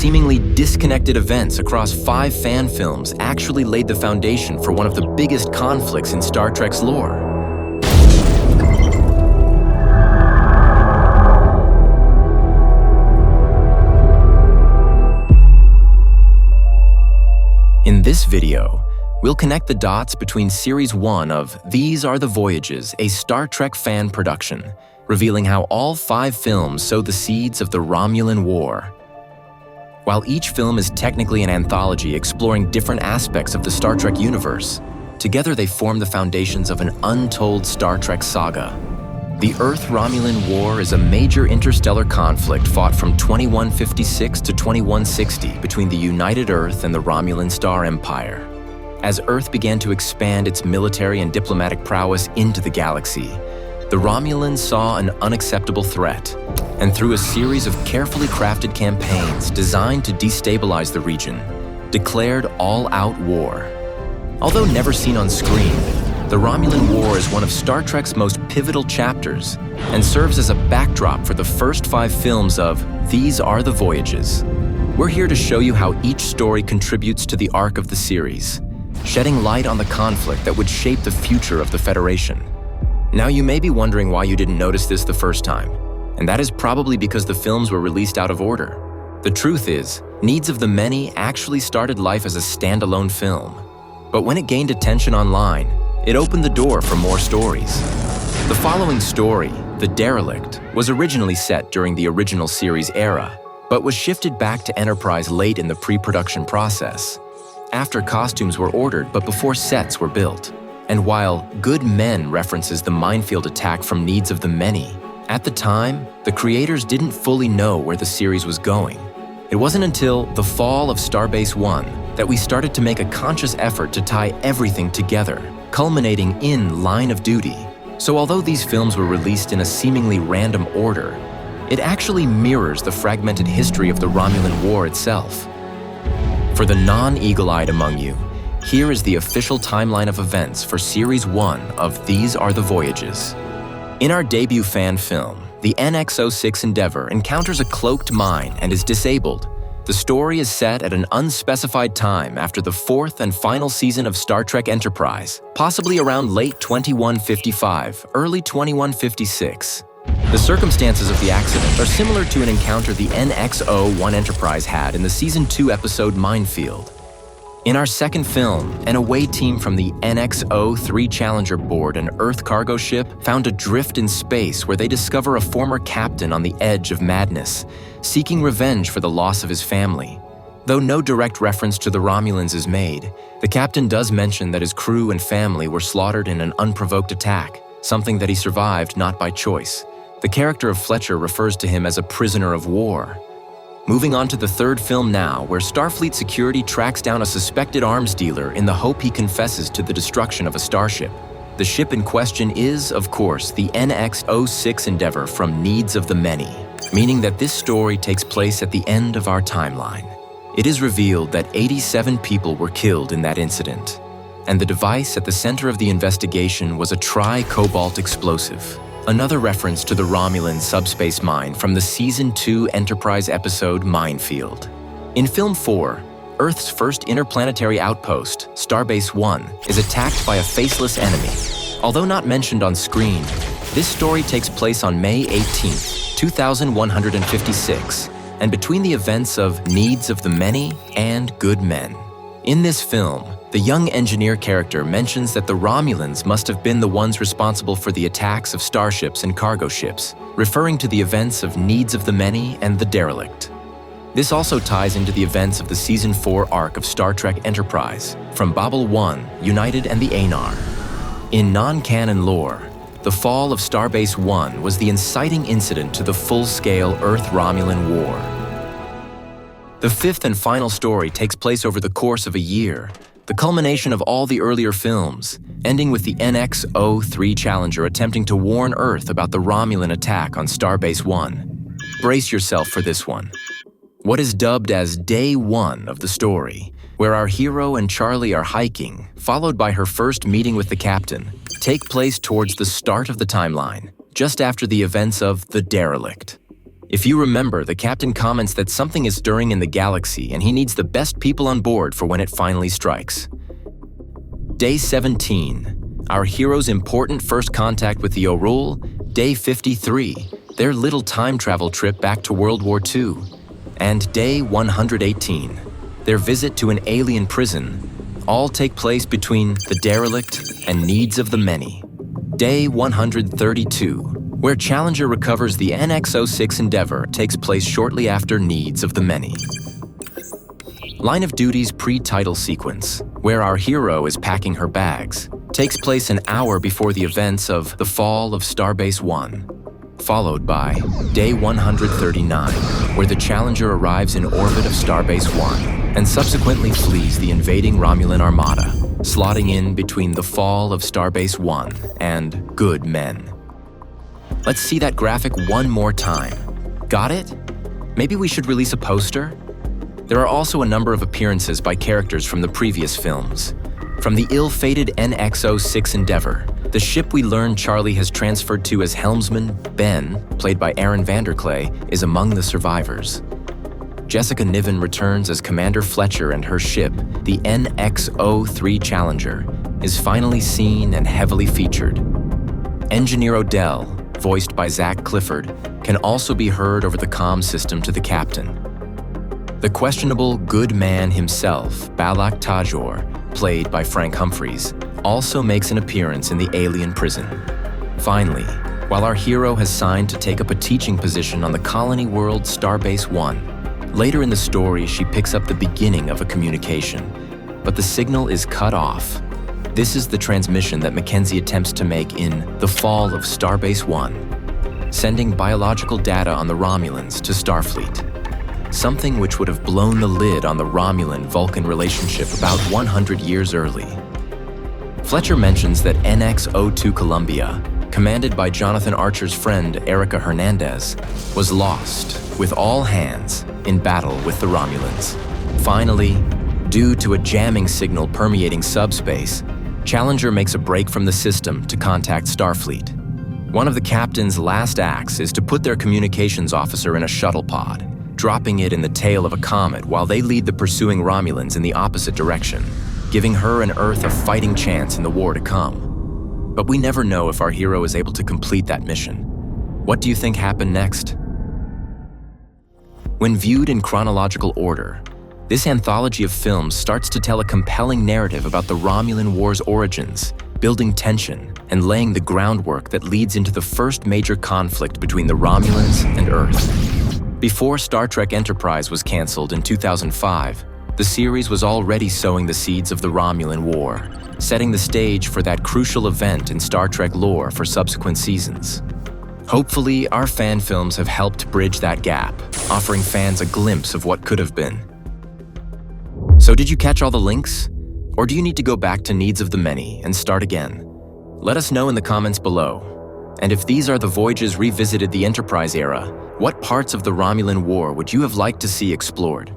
seemingly disconnected events across 5 fan films actually laid the foundation for one of the biggest conflicts in Star Trek's lore. In this video, we'll connect the dots between Series 1 of These Are The Voyages, a Star Trek fan production, revealing how all 5 films sowed the seeds of the Romulan War. While each film is technically an anthology exploring different aspects of the Star Trek universe, together they form the foundations of an untold Star Trek saga. The Earth-Romulan War is a major interstellar conflict fought from 2156 to 2160 between the United Earth and the Romulan Star Empire. As Earth began to expand its military and diplomatic prowess into the galaxy, the Romulans saw an unacceptable threat, and through a series of carefully crafted campaigns designed to destabilize the region, declared all-out war. Although never seen on screen, the Romulan War is one of Star Trek's most pivotal chapters and serves as a backdrop for the first 5 films of These Are The Voyages. We're here to show you how each story contributes to the arc of the series, shedding light on the conflict that would shape the future of the Federation. Now you may be wondering why you didn't notice this the first time, and that is probably because the films were released out of order. The truth is, Needs of the Many actually started life as a standalone film, but when it gained attention online, it opened the door for more stories. The following story, The Derelict, was originally set during the original series era, but was shifted back to Enterprise late in the pre-production process, after costumes were ordered but before sets were built. And while Good Men references the minefield attack from Needs of the Many, at the time, the creators didn't fully know where the series was going. It wasn't until the fall of Starbase One that we started to make a conscious effort to tie everything together, culminating in Line of Duty. So although these films were released in a seemingly random order, it actually mirrors the fragmented history of the Romulan War itself. For the non-eagle-eyed among you, here is the official timeline of events for Series 1 of These Are The Voyages. In our debut fan film, the NX-06 Endeavour encounters a cloaked mine and is disabled. The story is set at an unspecified time after the 4th and final season of Star Trek Enterprise, possibly around late 2155, early 2156. The circumstances of the accident are similar to an encounter the NX-01 Enterprise had in the Season 2 episode Minefield. In our second film, an away team from the NX-03 Challenger board an Earth cargo ship found adrift in space where they discover a former captain on the edge of madness, seeking revenge for the loss of his family. Though no direct reference to the Romulans is made, the captain does mention that his crew and family were slaughtered in an unprovoked attack, something that he survived not by choice. The character of Fletcher refers to him as a prisoner of war. Moving on to the third film now, where Starfleet security tracks down a suspected arms dealer in the hope he confesses to the destruction of a starship. The ship in question is, of course, the NX-06 Endeavour from Needs of the Many, meaning that this story takes place at the end of our timeline. It is revealed that 87 people were killed in that incident, and the device at the center of the investigation was a tri-cobalt explosive. Another reference to the Romulan subspace mine from the Season 2 Enterprise episode Minefield. In Film 4, Earth's first interplanetary outpost, Starbase One, is attacked by a faceless enemy. Although not mentioned on screen, this story takes place on May 18, 2156, and between the events of Needs of the Many and Good Men. In this film, the young engineer character mentions that the Romulans must have been the ones responsible for the attacks of starships and cargo ships, referring to the events of Needs of the Many and The Derelict. This also ties into the events of the Season 4 arc of Star Trek Enterprise, from Babel 1, United and the Anar. In non-canon lore, the fall of Starbase One was the inciting incident to the full-scale Earth-Romulan War. The fifth and final story takes place over the course of a year, the culmination of all the earlier films, ending with the NX-03 Challenger attempting to warn Earth about the Romulan attack on Starbase One. Brace yourself for this one. What is dubbed as Day 1 of the story, where our hero and Charlie are hiking, followed by her first meeting with the captain, take place towards the start of the timeline, just after the events of The Derelict. If you remember, the captain comments that something is stirring in the galaxy and he needs the best people on board for when it finally strikes. Day 17, our hero's important first contact with the Orul. Day 53, their little time travel trip back to World War II. And Day 118, their visit to an alien prison, all take place between the derelict and needs of the many. Day 132, where Challenger recovers the NX-06 Endeavour, takes place shortly after Needs of the Many. Line of Duty's pre-title sequence, where our hero is packing her bags, takes place an hour before the events of The Fall of Starbase 1, followed by Day 139, where the Challenger arrives in orbit of Starbase 1 and subsequently flees the invading Romulan armada, slotting in between The Fall of Starbase 1 and Good Men. Let's see that graphic one more time. Got it? Maybe we should release a poster? There are also a number of appearances by characters from the previous films. From the ill-fated NX-06 Endeavour, the ship we learn Charlie has transferred to as helmsman Ben, played by Aaron Vanderkley, is among the survivors. Jessica Niven returns as Commander Fletcher, and her ship, the NX-03 Challenger, is finally seen and heavily featured. Engineer Odell, voiced by Zach Clifford, can also be heard over the comm system to the captain. The questionable good man himself, Balak Tajor, played by Frank Humphreys, also makes an appearance in the alien prison. Finally, while our hero has signed to take up a teaching position on the colony world Starbase 1, later in the story she picks up the beginning of a communication, but the signal is cut off. This is the transmission that Mackenzie attempts to make in The Fall of Starbase 1, sending biological data on the Romulans to Starfleet. Something which would have blown the lid on the Romulan-Vulcan relationship about 100 years early. Fletcher mentions that NX-02 Columbia, commanded by Jonathan Archer's friend Erica Hernandez, was lost with all hands in battle with the Romulans. Finally, due to a jamming signal permeating subspace, Challenger makes a break from the system to contact Starfleet. One of the captain's last acts is to put their communications officer in a shuttle pod, dropping it in the tail of a comet while they lead the pursuing Romulans in the opposite direction, giving her and Earth a fighting chance in the war to come. But we never know if our hero is able to complete that mission. What do you think happened next? When viewed in chronological order, this anthology of films starts to tell a compelling narrative about the Romulan War's origins, building tension and laying the groundwork that leads into the first major conflict between the Romulans and Earth. Before Star Trek Enterprise was canceled in 2005, the series was already sowing the seeds of the Romulan War, setting the stage for that crucial event in Star Trek lore for subsequent seasons. Hopefully, our fan films have helped bridge that gap, offering fans a glimpse of what could have been. So did you catch all the links? Or do you need to go back to Needs of the Many and start again? Let us know in the comments below. And if These Are The Voyages revisited the Enterprise era, what parts of the Romulan War would you have liked to see explored?